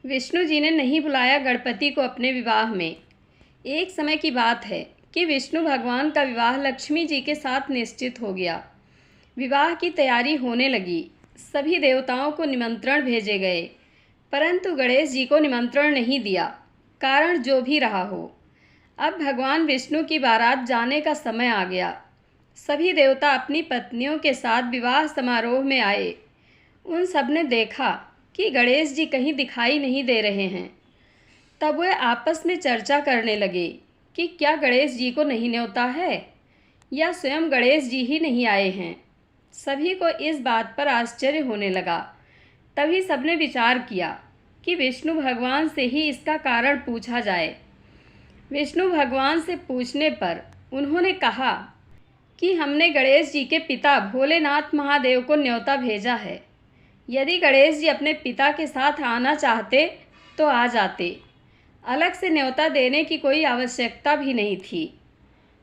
विष्णु जी ने नहीं बुलाया गणपति को अपने विवाह में। एक समय की बात है कि विष्णु भगवान का विवाह लक्ष्मी जी के साथ निश्चित हो गया। विवाह की तैयारी होने लगी। सभी देवताओं को निमंत्रण भेजे गए, परंतु गणेश जी को निमंत्रण नहीं दिया। कारण जो भी रहा हो, अब भगवान विष्णु की बारात जाने का समय आ गया। सभी देवता अपनी पत्नियों के साथ विवाह समारोह में आए। उन सब ने देखा कि गणेश जी कहीं दिखाई नहीं दे रहे हैं। तब वे आपस में चर्चा करने लगे कि क्या गणेश जी को नहीं न्योता है या स्वयं गणेश जी ही नहीं आए हैं। सभी को इस बात पर आश्चर्य होने लगा। तभी सबने विचार किया कि विष्णु भगवान से ही इसका कारण पूछा जाए। विष्णु भगवान से पूछने पर उन्होंने कहा कि हमने गणेश जी के पिता भोलेनाथ महादेव को न्योता भेजा है। यदि गणेश जी अपने पिता के साथ आना चाहते तो आ जाते। अलग से न्योता देने की कोई आवश्यकता भी नहीं थी।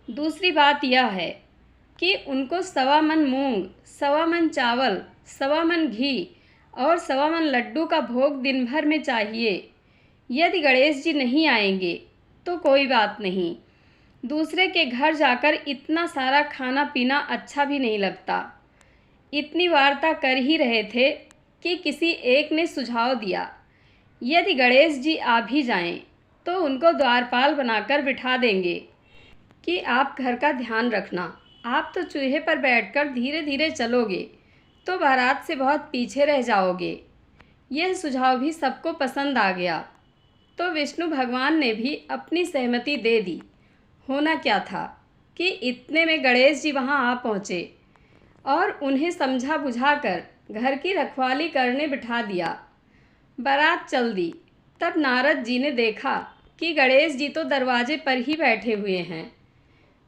दूसरी बात यह है कि उनको 1.25 मन मूंग, 1.25 मन चावल, 1.25 मन घी और 1.25 मन लड्डू का भोग दिन भर में चाहिए। यदि गणेश जी नहीं आएंगे तो कोई बात नहीं, दूसरे के घर जाकर इतना सारा खाना पीना अच्छा भी नहीं लगता। इतनी वार्ता कर ही रहे थे कि किसी एक ने सुझाव दिया, यदि गणेश जी आ भी जाएं तो उनको द्वारपाल बनाकर बिठा देंगे कि आप घर का ध्यान रखना। आप तो चूल्हे पर बैठकर धीरे धीरे चलोगे तो बारात से बहुत पीछे रह जाओगे। यह सुझाव भी सबको पसंद आ गया, तो विष्णु भगवान ने भी अपनी सहमति दे दी। होना क्या था कि इतने में गणेश जी वहाँ आ पहुँचे और उन्हें समझा बुझाकर घर की रखवाली करने बिठा दिया। बारात चल दी। तब नारद जी ने देखा कि गणेश जी तो दरवाजे पर ही बैठे हुए हैं,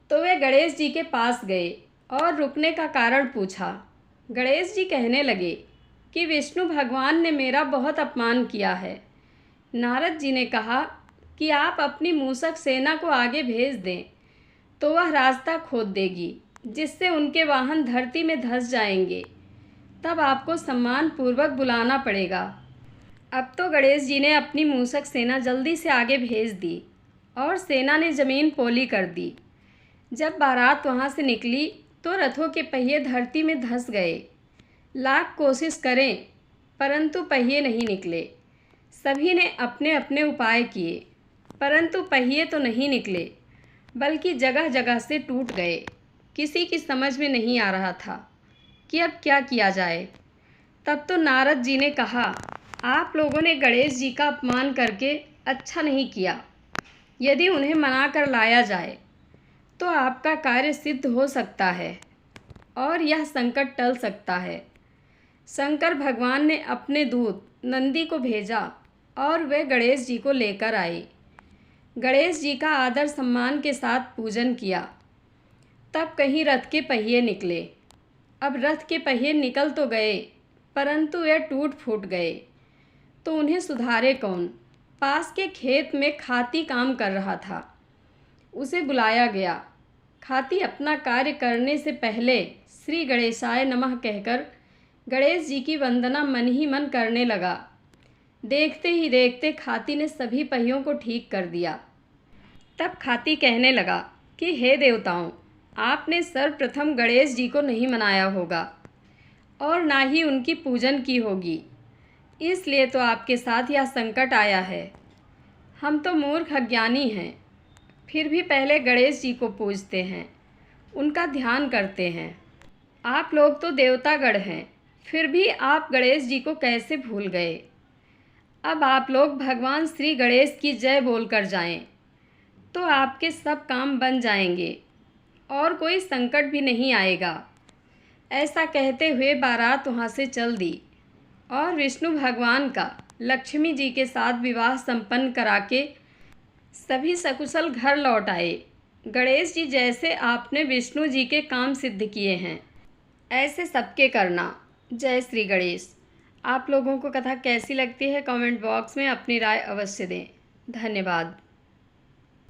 तो वे गणेश जी के पास गए और रुकने का कारण पूछा। गणेश जी कहने लगे कि विष्णु भगवान ने मेरा बहुत अपमान किया है। नारद जी ने कहा कि आप अपनी मूषक सेना को आगे भेज दें तो वह रास्ता खोद देगी, जिससे उनके वाहन धरती में धंस जाएंगे। तब आपको सम्मानपूर्वक बुलाना पड़ेगा। अब तो गणेश जी ने अपनी मूषक सेना जल्दी से आगे भेज दी और सेना ने ज़मीन पोली कर दी। जब बारात वहाँ से निकली तो रथों के पहिए धरती में धंस गए। लाख कोशिश करें परंतु पहिए नहीं निकले। सभी ने अपने अपने उपाय किए, परंतु पहिए तो नहीं निकले, बल्कि जगह जगह से टूट गए। किसी की समझ में नहीं आ रहा था कि अब क्या किया जाए। तब तो नारद जी ने कहा, आप लोगों ने गणेश जी का अपमान करके अच्छा नहीं किया। यदि उन्हें मना कर लाया जाए तो आपका कार्य सिद्ध हो सकता है और यह संकट टल सकता है। शंकर भगवान ने अपने दूत नंदी को भेजा और वे गणेश जी को लेकर आए। गणेश जी का आदर सम्मान के साथ पूजन किया। तब कहीं रथ के पहिए निकले। अब रथ के पहिए निकल तो गए, परंतु वे टूट फूट गए, तो उन्हें सुधारे कौन। पास के खेत में खाती काम कर रहा था। उसे बुलाया गया। खाती अपना कार्य करने से पहले श्री गणेशाय नमः कहकर गणेश जी की वंदना मन ही मन करने लगा। देखते ही देखते खाती ने सभी पहियों को ठीक कर दिया। तब खाती कहने लगा कि हे देवताओं, आपने सर्वप्रथम गणेश जी को नहीं मनाया होगा और ना ही उनकी पूजन की होगी, इसलिए तो आपके साथ यह संकट आया है। हम तो मूर्ख अज्ञानी हैं, फिर भी पहले गणेश जी को पूजते हैं, उनका ध्यान करते हैं। आप लोग तो देवतागण हैं, फिर भी आप गणेश जी को कैसे भूल गए। अब आप लोग भगवान श्री गणेश की जय बोलकर जाएं, तो आपके सब काम बन जाएंगे और कोई संकट भी नहीं आएगा। ऐसा कहते हुए बारात वहाँ से चल दी और विष्णु भगवान का लक्ष्मी जी के साथ विवाह संपन्न करा के सभी सकुशल घर लौट आए। गणेश जी जैसे आपने विष्णु जी के काम सिद्ध किए हैं, ऐसे सबके करना। जय श्री गणेश। आप लोगों को कथा कैसी लगती है कमेंट बॉक्स में अपनी राय अवश्य दें। धन्यवाद।